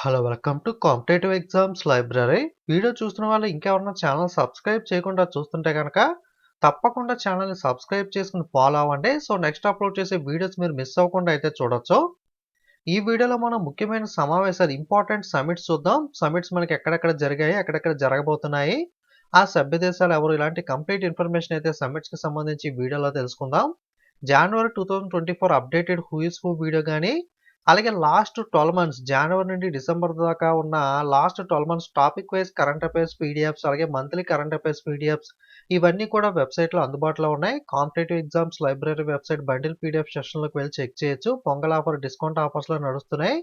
Hello welcome to competitive exams library. Video చూస్తున్న వాళ్ళు ఇంకెవరన్నా ఛానల్ సబ్స్క్రైబ్ చేయకుండా చూస్తుంటే కనుక తప్పకుండా ఛానల్ని సబ్స్క్రైబ్ చేసుకుని ఫాలో అవ్వండి. సో నెక్స్ట్ అప్లోడ్ చేసే వీడియోస్ మీరు మిస్ అవ్వకుండా అయితే చూడొచ్చు. ఈ వీడియోలో మనం ముఖ్యమైన సమావేశాలు ఇంపార్టెంట్ సమిట్స్ చూద్దాం. సమిట్స్ మనకి ఎక్కడెక్కడ జరిగాయి, ఎక్కడెక్కడ జరగబోతున్నాయి, ఆ సభ్య దేశాలు ఎవరు, ఇలాంటి కంప్లీట్ ఇన్ఫర్మేషన్ అయితే సమిట్స్కి సంబంధించి వీడియోలో తెలుసుకుందాం. జనవరి 2024 updated who is who video కానీ, అలాగే లాస్ట్ 12 మంత్స్ జనవరి నుండి డిసెంబర్ దాకా ఉన్న last 12 months topic wise current affairs PDFs, అలాగే మంత్లీ కరెంట్ అఫైర్స్ పీడిఎఫ్స్ ఇవన్నీ కూడా వెబ్సైట్లో అందుబాటులో ఉన్నాయి. Competitive exams library website bundle PDF సెక్షన్లోకి వెళ్ళి చెక్ చేయొచ్చు. పొంగల్ ఆఫర్, డిస్కౌంట్ ఆఫర్స్లో నడుస్తున్నాయి.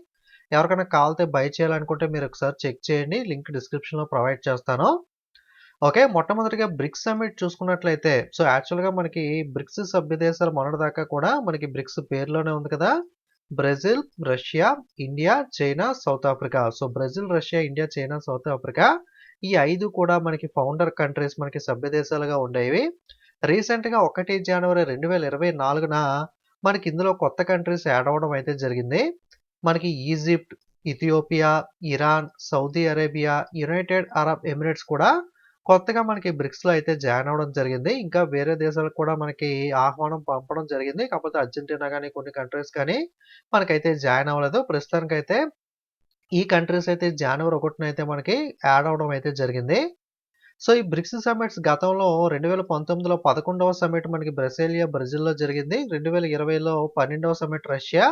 ఎవరికైనా కావాలితే బై చేయాలనుకుంటే మీరు ఒకసారి చెక్ చేయండి. లింక్ డిస్క్రిప్షన్లో ప్రొవైడ్ చేస్తాను. ఓకే, మొట్టమొదటిగా బ్రిక్స్ సమ్మిట్ చూసుకున్నట్లయితే, సో యాక్చువల్గా మనకి బ్రిక్స్ సభ్య దేశాలు మొన్నటిదాకా కూడా మనకి బ్రిక్స్ పేరులోనే ఉంది కదా, Brazil, Russia, India, China, south Africa. So Brazil, Russia, India, China, south Africa ఈ 5 కూడా మనకి ఫౌండర్ కంట్రీస్, మనకి సభ్య దేశాలుగా ఉండేవి. రీసెంట్గా 1 జనవరి 2024న మనకి ఇందులో కొత్త కంట్రీస్ యాడ్ అవ్వడం అయితే జరిగింది. మనకి Egypt, Ethiopia, Iran, Saudi Arabia, United Arab Emirates కూడా కొత్తగా మనకి బ్రిక్స్లో అయితే జాయిన్ అవ్వడం జరిగింది. ఇంకా వేరే దేశాలకు కూడా మనకి ఆహ్వానం పంపడం జరిగింది. కాకపోతే అర్జెంటీనా కానీ కొన్ని కంట్రీస్ కానీ మనకైతే జాయిన్ అవ్వలేదు. ప్రస్తుతానికైతే ఈ కంట్రీస్ అయితే జనవరి 1న అయితే మనకి యాడ్ అవ్వడం అయితే జరిగింది. సో ఈ బ్రిక్స్ సమిట్స్ గతంలో 2019లో 11వ సమిట్ మనకి బ్రెజిల్లో జరిగింది. 2020లో 12వ సమిట్ రష్యా,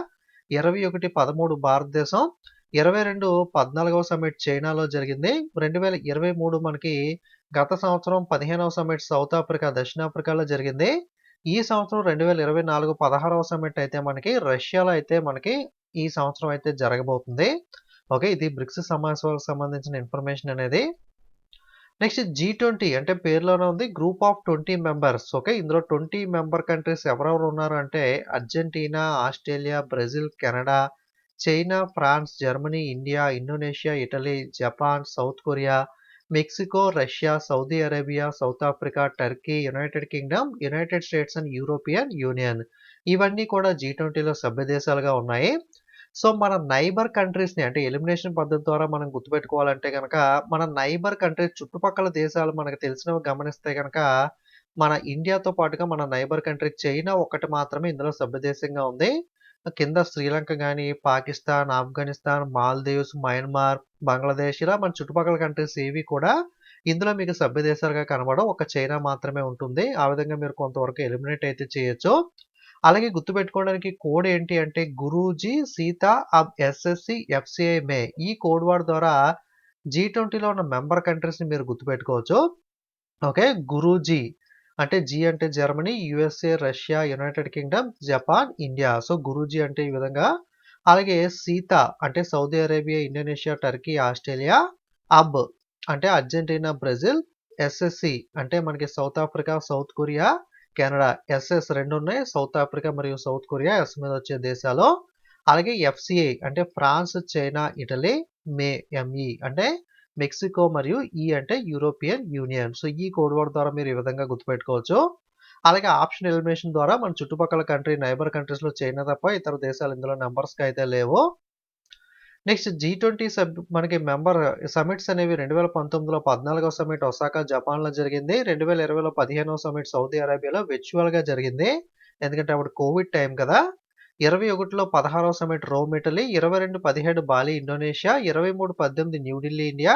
21 13 భారతదేశం, 22 14వ సమిట్ చైనాలో జరిగింది. 2023 మనకి గత సంవత్సరం 15వ సమిట్ సౌత్ ఆఫ్రికా, దక్షిణాఫ్రికాలో జరిగింది. ఈ సంవత్సరం 2024 16వ సమిట్ అయితే మనకి రష్యాలో అయితే మనకి ఈ సంవత్సరం అయితే జరగబోతుంది. ఓకే, ఇది బ్రిక్స్ సమావేశాలకు సంబంధించిన ఇన్ఫర్మేషన్ అనేది. నెక్స్ట్ G20 అంటే పేరులోనే ఉంది, గ్రూప్ ఆఫ్ 20 మెంబర్స్. ఓకే, ఇందులో 20 మెంబర్ కంట్రీస్ ఎవరెవరు ఉన్నారు అంటే Argentina, Australia, Brazil, Canada, China, France, Germany, India, Indonesia, Italy, Japan, South Korea, Mexico, Russia, Saudi Arabia, South Africa, Turkey, United Kingdom, United States and European Union. ఇవన్నీ కూడా G20లో సభ్య దేశాలుగా ఉన్నాయి. So మన నైబర్ కంట్రీస్ని అంటే ఎలిమినేషన్ పద్ధతి ద్వారా మనం గుర్తుపెట్టుకోవాలంటే కనుక, మన నైబర్ కంట్రీస్ చుట్టుపక్కల దేశాలు మనకు తెలిసినవి గమనిస్తే కనుక, మన ఇండియాతో పాటుగా మన నైబర్ కంట్రీ చైనా ఒకటి మాత్రమే ఇందులో సభ్య దేశంగా ఉంది. కింద శ్రీలంక కానీ, పాకిస్తాన్, ఆఫ్ఘనిస్తాన్, మాల్దీవ్స్, మయన్మార్, బంగ్లాదేశ్ ఇలా మన చుట్టుపక్కల కంట్రీస్ ఏవి కూడా ఇందులో మీకు సభ్య దేశాలుగా కనబడవు. ఒక చైనా మాత్రమే ఉంటుంది. ఆ విధంగా మీరు కొంతవరకు ఎలిమినేట్ అయితే చేయొచ్చు. అలాగే గుర్తుపెట్టుకోవడానికి కోడ్ ఏంటి అంటే గురూజీ సీతా అబ్ ఎస్ఎస్సి ఎఫ్సిఐ మే. ఈ కోడ్ వర్డ్ ద్వారా G20లో ఉన్న మెంబర్ కంట్రీస్ని మీరు గుర్తుపెట్టుకోవచ్చు. ఓకే, గురూజీ అంటే జీ అంటే Germany, USA, Russia, United Kingdom, Japan, India. So గురూజీ అంటే ఈ విధంగా. అలాగే సీతా అంటే Saudi Arabia, Indonesia, Turkey, Australia, అబ్ అంటే అర్జెంటీనా, బ్రెజిల్, ఎస్ఎస్సి అంటే మనకి South Africa, South Korea, Canada. SS 2 ఉన్నాయి, సౌత్ ఆఫ్రికా మరియు సౌత్ కొరియా ఎస్ మీద వచ్చే దేశాలు. అలాగే ఎఫ్సిఐ అంటే ఫ్రాన్స్, చైనా, ఇటలీ, ఎంఈ అంటే మెక్సికో మరియు ఈ అంటే యూరోపియన్ యూనియన్. సో ఈ కోడ్ వర్డ్ ద్వారా మీరు ఈ విధంగా గుర్తుపెట్టుకోవచ్చు. అలాగే ఆప్షన్ ఎలిమినేషన్ ద్వారా మన చుట్టుపక్కల కంట్రీ నైబర్ కంట్రీస్లో చైనా తప్ప ఇతర దేశాలు ఇందులో నెంబర్స్కి అయితే లేవు. నెక్స్ట్ G20 మనకి మెంబర్ సమిట్స్ అనేవి 2019లో 14వ సమిట్ ఒసాకా జపాన్లో జరిగింది. 2020లో 15వ సమిట్ సౌదీ అరేబియాలో వర్చువల్గా జరిగింది, ఎందుకంటే అప్పుడు కోవిడ్ టైం కదా. 21లో 16వ summit Rome Italy, 22 17 Bali Indonesia, 23 18 New Delhi India,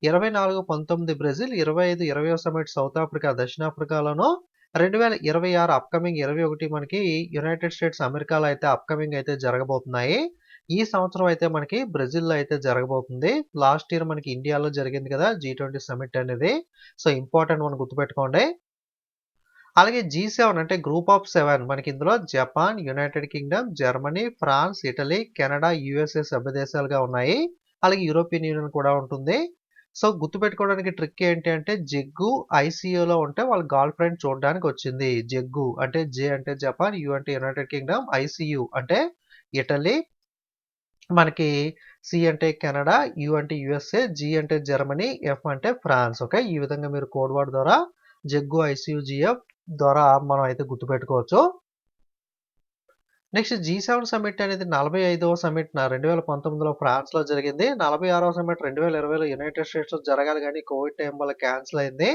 24 19 Brazil, 25 20వ సమిట్ సౌత్ ఆఫ్రికా దక్షిణాఫ్రికాలోను, 2026 అప్కమింగ్ 21 మనకి యునైటెడ్ స్టేట్స్ అమెరికాలో అయితే అప్కమింగ్ అయితే జరగబోతున్నాయి. ఈ సంవత్సరం అయితే మనకి బ్రెజిల్లో అయితే జరగబోతుంది. లాస్ట్ ఇయర్ మనకి ఇండియాలో జరిగింది కదా G20 సమిట్ అనేది. సో ఇంపార్టెంట్ మనం గుర్తుపెట్టుకోండి. అలాగే G7 అంటే గ్రూప్ ఆఫ్ 7 మనకి ఇందులో Japan, United Kingdom, Germany, France, Italy, Canada, USA సభ్య దేశాలుగా ఉన్నాయి. అలాగే యూరోపియన్ యూనియన్ కూడా ఉంటుంది. సో గుర్తుపెట్టుకోవడానికి ట్రిక్ ఏంటి అంటే జగ్గు ఐసీయూలో ఉంటే వాళ్ళ గర్ల్ ఫ్రెండ్ చూడడానికి వచ్చింది. జగ్గు అంటే జే అంటే జపాన్, యు అంటే యునైటెడ్ కింగ్డమ్, ఐసీయూ అంటే ఇటలీ, మనకి సి అంటే కెనడా, యు అంటే యుఎస్ఏ, జి అంటే జర్మనీ, ఎఫ్ అంటే ఫ్రాన్స్. ఓకే, ఈ విధంగా మీరు కోడ్ వర్డ్ ద్వారా జగ్గు ఐసీయూ జిఎఫ్ ద్వారా మనం అయితే గుర్తుపెట్టుకోవచ్చు. నెక్స్ట్ G7 సమ్మిట్ అనేది 45వ సమ్మిట్ 2019లో ఫ్రాన్స్‌లో జరిగింది. 46వ సమ్మిట్ 2020లో యునైటెడ్ స్టేట్స్‌లో జరగాలి గానీ కోవిడ్ టైం వల్ల క్యాన్సిల్ అయింది.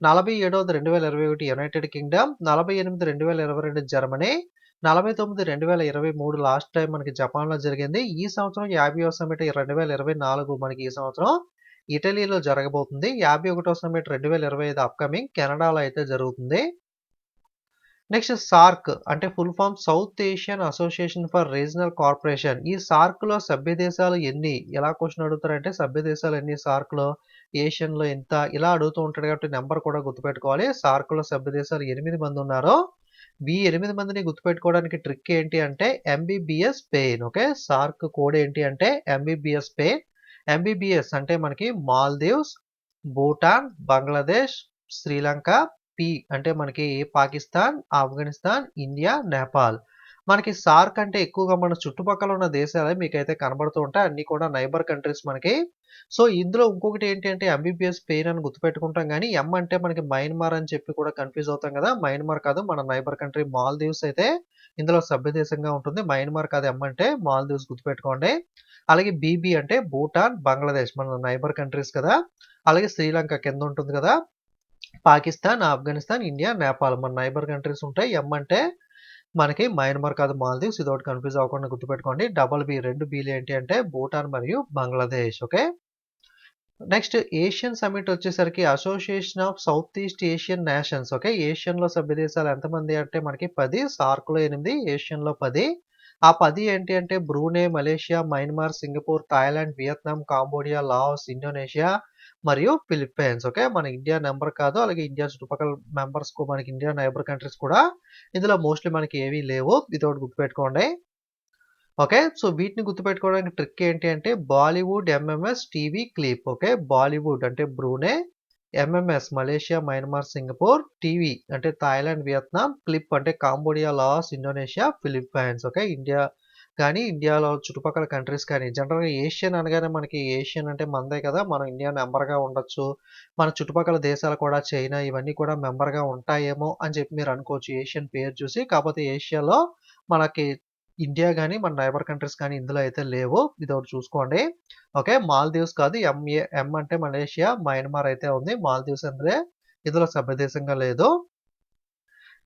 47ది 2021 United Kingdom, 48 2022 Germany, 49 2023 last time మనకి జపాన్‌లో జరిగింది. ఈ సంవత్సరం 50వ సమ్మిట్ 2024 మనకి ఈ సంవత్సరం ఇటలీలో జరగబోతుంది. 51వ సమ్మిట్ 2025 అప్‌కమింగ్ కెనడాలో అయితే జరుగుతుంది. నెక్స్ట్ సార్క్ అంటే full form South Asian Association for Regional Corporation. ఈ సార్క్‌లో సభ్య దేశాలు ఎన్ని? ఎలా క్వెషన్ అడుగుతారంటే సభ్య దేశాలు ఎన్ని సార్క్‌లో? ఏషియన్‌లో ఎంత? ఇలా అడుగుతూ ఉంటాడు కాబట్టి నంబర్ కూడా గుర్తుపెట్టుకోవాలి. సార్క్‌లో సభ్య దేశాలు 8 మంది ఉన్నారు. ఈ 8 మందిని గుర్తుపెట్టుకోవడానికి ట్రిక్ ఏంటి అంటే MBBS pain. Okay. SAARC code ఏంటి అంటే ఎంబీబీఎస్ పెయిన్. ఎంబీబీఎస్ అంటే మనకి మాల్దీవ్స్, భూటాన్, బంగ్లాదేశ్, శ్రీలంక. పి అంటే మనకి పాకిస్తాన్, ఆఫ్ఘనిస్తాన్, ఇండియా, నేపాల్. మనకి సార్క్ అంటే ఎక్కువగా మన చుట్టుపక్కల ఉన్న దేశాలే మీకైతే కనబడుతూ ఉంటాయి. అన్నీ కూడా నైబర్ కంట్రీస్ మనకి. సో, ఇందులో ఇంకొకటి ఏంటి అంటే ఎంబీబీఎస్ పెయిన్ అని గుర్తుపెట్టుకుంటాం గానీ, ఎం అంటే మనకి మయన్మార్ అని చెప్పి కూడా కన్‌ఫ్యూజ్ అవుతాం గదా! మయన్మార్ కాదు మన నైబర్ కంట్రీ మాల్దీవ్స్ అయితే ఇందులో సభ్య దేశంగా ఉంటుంది. మయన్మార్ కాదు ఎం అంటే మాల్దీవ్స్ గుర్తుపెట్టుకోండి. అలాగే బీబీ అంటే భూటాన్, బంగ్లాదేశ్ మన నైబర్ కంట్రీస్ కదా! అలాగే శ్రీలంక కింద ఉంటుంది కదా! పాకిస్తాన్, ఆఫ్ఘనిస్తాన్, ఇండియా, నేపాల్ మన నైబర్ కంట్రీస్ ఉంటాయి. ఎం అంటే మనకి మయన్మార్ కాదు మాల్దీవ్స్. ఇదొకటి కన్‌ఫ్యూజ్ అవ్వకుండా గుర్తుపెట్టుకోండి. డబుల్ బీ 2 బీలు ఏంటి అంటే భూటాన్ మరియు Bangladesh. Okay. Next Asian summit వచ్చేసరికి association of South East Asian nations. Okay. ఏషియన్‌లో సభ్య దేశాలు ఎంతమంది అంటే మనకి 10, సార్క్‌లో 8, ఏషియన్‌లో 10. ఆ 10 ఏంటి అంటే Brunei, Malaysia, Myanmar, Singapore, Thailand, Vietnam, Cambodia, Laos, Indonesia మరియు ఫిలిప్పైన్స్. ఓకే. మన ఇండియా నంబర్ కాదు. అలాగే ఇండియా చుట్టుపక్కల మెంబర్స్‌కు మనకి ఇండియా నైబర్ కంట్రీస్ కూడా ఇందులో మోస్ట్‌లీ మనకి ఏవి లేవు. ఇదొకటి గుర్తుపెట్టుకోండి. ఓకే. సో, వీటిని గుర్తుపెట్టుకోవడానికి ట్రిక్ ఏంటి అంటే Bollywood, MMS, TV, clip. Okay. Bollywood అంటే Brunei, MMS Malaysia, Myanmar, Singapore, TV అంటే థాయిలాండ్, వియత్నాం, క్లిప్ అంటే Cambodia, Laos, Indonesia, Philippines. Okay. India కానీ ఇండియాలో చుట్టుపక్కల కంట్రీస్ కానీ జనరల్‌గా ఏషియన్ అనగానే మనకి ఏషియన్ అంటే మనదే కదా! మనం ఇండియా మెంబర్‌గా ఉండొచ్చు. మన చుట్టుపక్కల దేశాలు కూడా చైనా ఇవన్నీ కూడా మెంబర్‌గా ఉంటాయేమో అని చెప్పి మీరు అనుకోవచ్చు ఏషియన్ పేరు చూసి. కాకపోతే ఏషియాలో మనకి ఇండియా గాని, మన నైబర్ కంట్రీస్ కానీ ఇందులో అయితే లేవు. ఇదొకటి చూసుకోండి. ఓకే. మాల్దీవ్స్ కాదు. ఎం అంటే మలేషియా, మయన్మార్ అయితే ఉంది. మాల్దీవ్స్ అంటే ఇందులో సభ్య దేశంగా లేదు.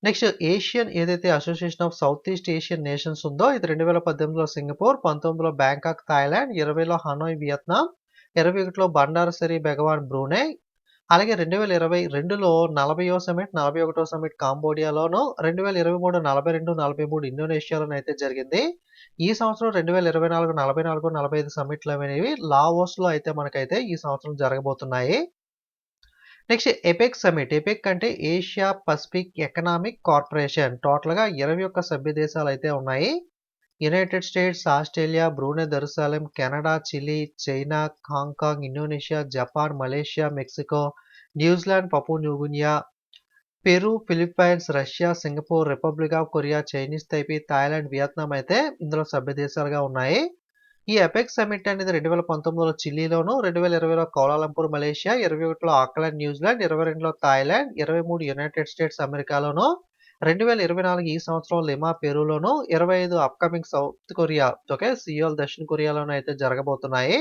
నెక్స్ట్ ఏషియన్ ఏదైతే association of South East Asian nations ఉందో ఇది 2018లో సింగపూర్, 19లో బ్యాంకాక్ థాయిలాండ్, 20లో హనోయ్ వియత్నాం, 21లో బండారసరి బెగవాన్ బ్రూనై, అలాగే 2022లో 40వ సమ్మిట్, 41వ సమ్మిట్ కాంబోడియాలోను, 2023 42, 43 ఇండోనేషియాలోనైతే జరిగింది. ఈ సంవత్సరం 2024, 44, 45 సమ్మిట్లు అనేవి లావోస్‌లో అయితే మనకైతే ఈ సంవత్సరం జరగబోతున్నాయి. Next ఎపెక్ summit. ఎపెక్ అంటే ఏషియా పసిఫిక్ ఎకనామిక్ కార్పొరేషన్. టోటల్‌గా 21 సభ్య దేశాలైతే ఉన్నాయి. United States, Australia, Brunei Darussalam, Canada, Chile, China, Hong Kong, Indonesia, Japan, Malaysia, Mexico, New Zealand, Papua New Guinea, Peru, Philippines, Russia, Singapore, Republic of Korea, Chinese Taipei, Thailand, Vietnam అయితే ఇందులో సభ్య దేశాలుగా ఉన్నాయి. ఈ ఎపెక్ సమ్మిట్ అనేది 2019లో చిలీలోను, 2020లో కౌలాలంపూర్ మలేషియా, 21లో ఆక్లాండ్ న్యూజిలాండ్, 22లో థాయిలాండ్, 23 యునైటెడ్ స్టేట్స్ అమెరికాలోను, 2024 ఈ సంవత్సరం లిమా పెరూలోను, 25 upcoming South Korea okay. Seoul దక్షిణ కొరియాలోను అయితే జరగబోతున్నాయి.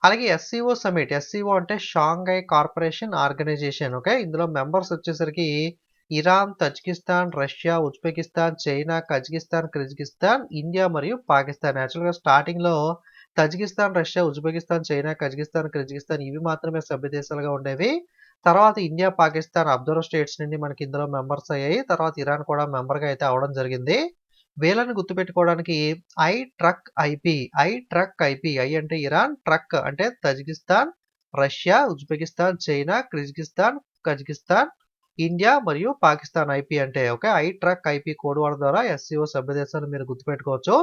అలాగే ఎస్‌సీఓ సమ్మిట్. ఎస్‌సీఓ అంటే షాంఘై కార్పొరేషన్ ఆర్గనైజేషన్. ఓకే. ఇందులో మెంబర్స్ వచ్చేసరికి Iran, Tajikistan, Russia, Uzbekistan, China, Kazakhstan, Kyrgyzstan, India మరియు పాకిస్తాన్. యాక్చువల్‌గా స్టార్టింగ్‌లో Tajikistan, Russia, Uzbekistan, China, Kazakhstan, Kyrgyzstan ఇవి మాత్రమే సభ్య దేశాలుగా ఉండేవి. తర్వాత ఇండియా, పాకిస్తాన్ అబ్జర్వర్ స్టేట్స్ నుండి మనకి ఇందులో మెంబర్స్ అయ్యాయి. తర్వాత ఇరాన్ కూడా మెంబర్‌గా అయితే అవ్వడం జరిగింది. వీళ్ళని గుర్తుపెట్టుకోవడానికి ఐ అంటే ఇరాన్, ట్రక్ అంటే Tajikistan, Russia, Uzbekistan, China, Kyrgyzstan, Kazakhstan, India మరియు పాకిస్తాన్ ఐపీ అంటే ఓకే. ఐపీ కోడ్ వర్డ్ ద్వారా ఎస్సీఓ సభ్య దేశాలు మీరు గుర్తుపెట్టుకోవచ్చు.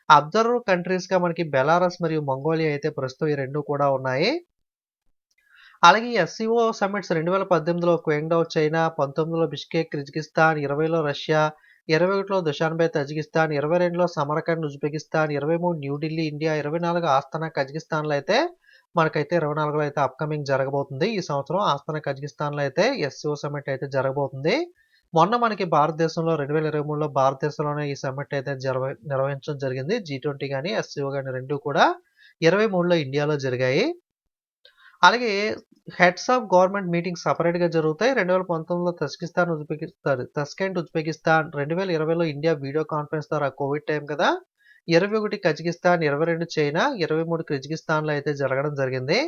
అబ్జర్వర్ కంట్రీస్‌గా మనకి బెలారస్ మరియు మంగోలియా అయితే ప్రస్తుతం ఈ 2 కూడా ఉన్నాయి. అలాగే ఈ ఎస్సీఓ సమ్మిట్స్ 2018లో క్వాంగ్‌డౌ చైనా, 19లో బిష్కెక్ కిర్గిజిస్తాన్, 20లో రష్యా, 21లో దుషాన్బే తజికిస్తాన్, 22లో Samarkand Uzbekistan, 23 New Delhi India, 24 Astana కజకిస్తాన్‌లో అయితే మనకైతే 24లో అయితే అప్‌కమింగ్ జరగబోతుంది. ఈ సంవత్సరం ఆస్తానా కజకిస్తాన్‌లో అయితే ఎస్సీఓ సమ్మిట్ అయితే జరగబోతుంది. మొన్న మనకి భారతదేశంలో 2023లో భారతదేశంలోనే ఈ సమ్మిట్ అయితే నిర్వహించడం జరిగింది. G20 గాని, SCO గాని 2 కూడా 23లో ఇండియాలో జరిగాయి. అలాగే హెడ్స్ ఆఫ్ గవర్నమెంట్ మీటింగ్స్ సెపరేట్‌గా జరుగుతాయి. 2019లో తస్కెంట్ ఉజ్బెకిస్తాన్, 2020లో ఇండియా వీడియో కాన్ఫరెన్స్ ద్వారా కోవిడ్ టైం కదా! 21 కజకిస్తాన్, 22 చైనా, 23 కిర్గిజిస్తాన్‌లో అయితే జరగడం జరిగింది.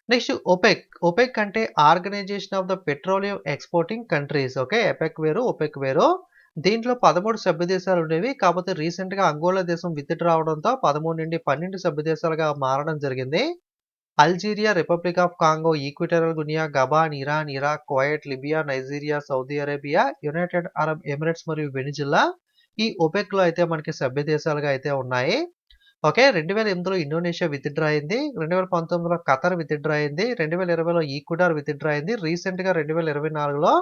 Next OPEC. ఒపెక్ అంటే organisation of the petroleum exporting countries. Okay. APEC వేరు, ఒపెక్ వేరు. దీంట్లో 13 సభ్య దేశాలు ఉండేవి. కాకపోతే రీసెంట్‌గా అంగోలా దేశం విత్‌డ్రా అవ్వడంతో 13 నుండి 12 సభ్య దేశాలుగా మారడం జరిగింది. Algeria, republic of Congo, equatorial Guinea, గబాన్, Iran, Iraq, Kuwait, Libya, Nigeria, Saudi Arabia, United Arab Emirates మరియు వెనిజులా ఈ ఒపెక్‌లో అయితే మనకి సభ్య దేశాలుగా అయితే ఉన్నాయి. ఓకే. 2008లో ఇండోనేషియా విత్‌డ్రా అయింది. 2019లో ఖతర్ విత్‌డ్రా అయింది. 2020లో ఈక్వెడార్ విత్‌డ్రా అయింది. రీసెంట్‌గా 2024లో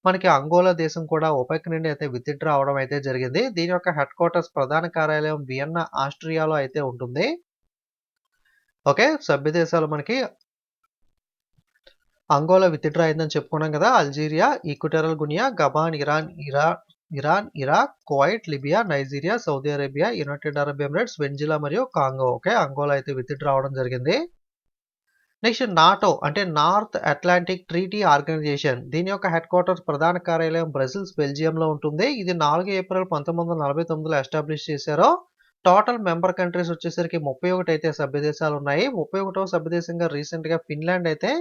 మనకి అంగోలా దేశం కూడా ఒపెక్ నుండి అయితే విత్‌డ్రా అవ్వడం అయితే జరిగింది. దీని యొక్క హెడ్ క్వార్టర్స్ ప్రధాన కార్యాలయం వియన్నా, ఆస్ట్రియాలో అయితే ఉంటుంది. ఓకే. సభ్య దేశాలు మనకి అంగోలా విత్‌డ్రా అయిందని చెప్పుకున్నాం కదా! Algeria, equatorial Guinea, గబాన్, Iran, Iraq, Kuwait, Libya, Nigeria, Saudi Arabia, United Arab Emirates, Venezuela మరియు కాంగో. ఓకే. అంగోలా అయితే విత్‌డ్రా అవ్వడం జరిగింది. నెక్స్ట్ నాటో అంటే నార్త్ అట్లాంటిక్ ట్రీటీ ఆర్గనైజేషన్. దీని యొక్క హెడ్ క్వార్టర్స్ ప్రధాన కార్యాలయం బ్రసెల్స్, బెల్జియంలో ఉంటుంది. ఇది 4 ఏప్రిల్ 1949లో ఎస్టాబ్లిష్ చేశారు. టోటల్ మెంబర్ కంట్రీస్ వచ్చేసరికి 31 అయితే సభ్య దేశాలు ఉన్నాయి. 31వ సభ్య దేశంగా రీసెంట్‌గా ఫిన్లాండ్ అయితే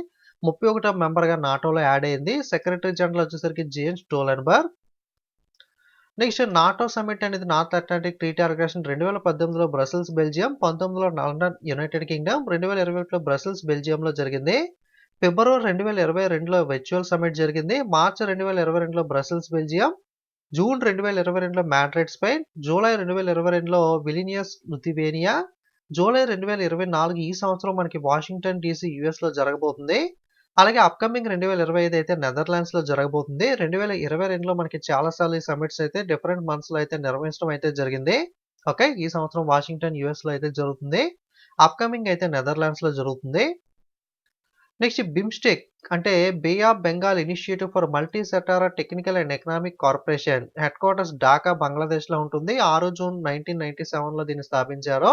31వ మెంబర్‌గా నాటోలో యాడ్ అయింది. సెక్రటరీ జనరల్ వచ్చేసరికి Jens Stoltenberg. Next NATO summit అనేది నార్త్ అట్లాంటిక్ ట్రీటీ ఆర్గనైజేషన్ 2018లో బ్రసెల్స్, బెల్జియం, 19లో లండన్, యునైటెడ్ కింగ్డమ్, 2021లో బ్రసెల్స్, బెల్జియంలో జరిగింది. ఫిబ్రవరి 2022లో వర్చువల్ సమ్మిట్ జరిగింది. మార్చి 2022లో బ్రసెల్స్, బెల్జియం, జూన్ 2022లో మాడ్రిడ్, స్పెయిన్, జూలై 2022లో విలినియస్, లిథువేనియా, జూలై 2024 ఈ సంవత్సరం మనకి వాషింగ్టన్ డీసీ యూఎస్‌లో జరగబోతుంది. అలాగే అప్‌కమింగ్ 2025 అయితే నెదర్లాండ్స్‌లో జరగబోతుంది. 2022లో మనకి చాలా సార్లు ఈ సమ్మిట్స్ అయితే డిఫరెంట్ మంత్స్‌లో అయితే నిర్వహించడం అయితే జరిగింది. ఓకే. ఈ సంవత్సరం వాషింగ్టన్ యూఎస్‌లో అయితే జరుగుతుంది. అప్‌కమింగ్ అయితే నెదర్లాండ్స్‌లో జరుగుతుంది. నెక్స్ట్ బిమ్‌స్టెక్ అంటే bay of Bengal initiative for multi sector technical and economic corporation. Headquarters Dhaka, బంగ్లాదేశ్‌లో ఉంటుంది. 6 జూన్ 1997లో దీన్ని స్థాపించారు.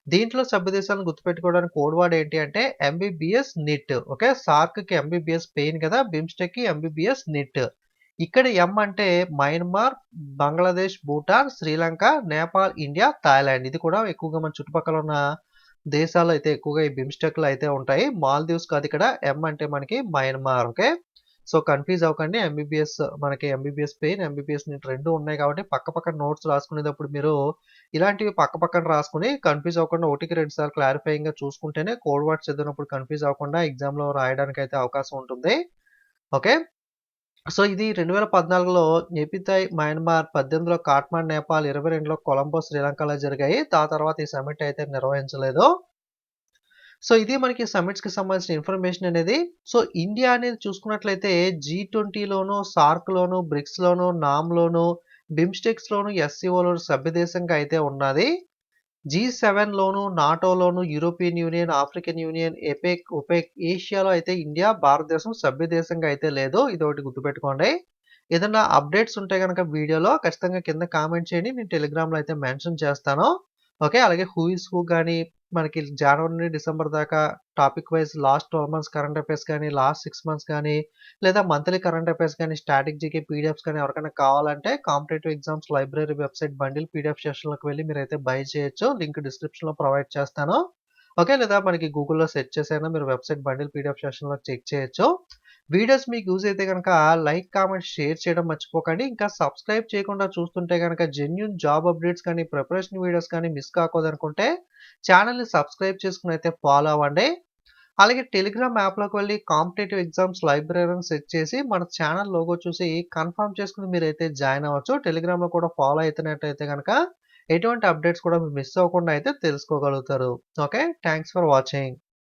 దీంట్లో సభ్య దేశాలను గుర్తుపెట్టుకోవడానికి కోడ్ వర్డ్ ఏంటి అంటే ఎంబీబీఎస్ నిట్. ఓకే. సార్క్‌కి ఎంబీబీఎస్ పెయిన్ కదా! బిమ్‌స్టెక్‌కి ఎంబీబీఎస్ నిట్. ఇక్కడ ఎం అంటే Myanmar, Bangladesh, Bhutan, Sri Lanka, Nepal, India, Thailand. ఇది కూడా ఎక్కువగా మన చుట్టుపక్కల ఉన్న దేశాలు అయితే ఎక్కువగా ఈ బిమ్‌స్టెక్‌లో అయితే ఉంటాయి. మాల్దీవ్స్ కాదు ఇక్కడ. ఎం అంటే మనకి మయన్మార్. ఓకే. సో, కన్‌ఫ్యూజ్ అవ్వకండి. మనకి ఎంబీబీఎస్ పెయిన్, ఎంబీబీఎస్ నీట్ 2 ఉన్నాయి కాబట్టి పక్కన నోట్స్ రాసుకునేటప్పుడు మీరు ఇలాంటివి పక్కన రాసుకొని కన్‌ఫ్యూజ్ అవ్వకుండా ఒకటికి 2 సార్లు క్లారిఫైయింగ్‌గా చూసుకుంటేనే కోడ్ వర్డ్స్ చదివినప్పుడు కన్‌ఫ్యూజ్ అవ్వకుండా ఎగ్జామ్‌లో రాయడానికైతే అవకాశం ఉంటుంది. ఓకే. సో, ఇది 2014లో నెపితాయ్, మయన్మార్, 18లో కాట్మాండ్, నేపాల్, 22లో కొలంబో, శ్రీలంకలో జరిగాయి. తర్వాత ఈ సమ్మిట్ అయితే నిర్వహించలేదు. సో, ఇది మనకి సమ్మిట్స్‌కి సంబంధించిన ఇన్ఫర్మేషన్ అనేది. సో, ఇండియా అనేది చూసుకున్నట్లయితే G20లోను, సార్క్‌లోను, బ్రిక్స్‌లోను, నామ్‌లోను, బిమ్‌స్టెక్స్‌లోను, ఎస్‌సీఓలోను సభ్య దేశంగా అయితే ఉన్నది. G7లోను, నాటోలోను, European union, African union, APEC, OPEC, ఏషియాలో అయితే ఇండియా, భారతదేశం సభ్య దేశంగా అయితే లేదు. ఇదొకటి గుర్తుపెట్టుకోండి. ఏదన్నా అప్డేట్స్ ఉంటే గనక వీడియోలో ఖచ్చితంగా కింద కామెంట్ చేయండి. నేను టెలిగ్రామ్‌లో అయితే మెన్షన్ చేస్తాను. ఓకే. అలాగే హూ ఈస్ హూ గాని, మనకి జనవరి నుండి డిసెంబర్ దాకా topic wise last 12 months current affairs గాని, లాస్ట్ 6 మంత్స్ గాని, లేదా మంత్లీ కరెంట్ అఫైర్స్ గాని, స్టాటిక్ జీకే పీడిఎఫ్స్ గాని ఎవరికైనా కావాలంటే competitive exams library website bundle PDF సెషన్‌లోకి వెళ్లి మీరైతే బై చేయొచ్చు. లింక్ డిస్క్రిప్షన్‌లో ప్రొవైడ్ చేస్తాను. ఓకే. లేదా మనకి గూగుల్‌లో సెర్చ్ చేసైనా మీరు వెబ్‌సైట్ బండిల్ పీడిఎఫ్ సెషన్‌లో చెక్ చేయొచ్చు. వీడియోస్ మీకు యూజ్ అయితే గనక లైక్, కామెంట్, షేర్ చేయడం మర్చిపోకండి. ఇంకా సబ్స్క్రైబ్ చేయకుండా చూస్తుంటే గనక జెన్యూన్ జాబ్ అప్డేట్స్ కానీ, ప్రిపరేషన్ వీడియోస్ కానీ మిస్ కాకూడదనుకుంటే ఛానెల్‌ని సబ్స్క్రైబ్ చేసుకొని అయితే ఫాలో అవ్వండి. అలాగే టెలిగ్రామ్ యాప్‌లోకి వెళ్లి కాంపిటేటివ్ ఎగ్జామ్స్ లైబ్రరీ అని సెర్చ్ చేసి మన ఛానెల్ లోగో చూసి కన్ఫర్మ్ చేసుకొని మీరైతే జాయిన్ అవ్వచ్చు. టెలిగ్రామ్‌లో కూడా ఫాలో అయితున్నట్టయితే గనక ఎటువంటి అప్డేట్స్ కూడా మీరు మిస్ అవ్వకుండా అయితే తెలుసుకోగలుగుతారు. ఓకే. Thanks for watching.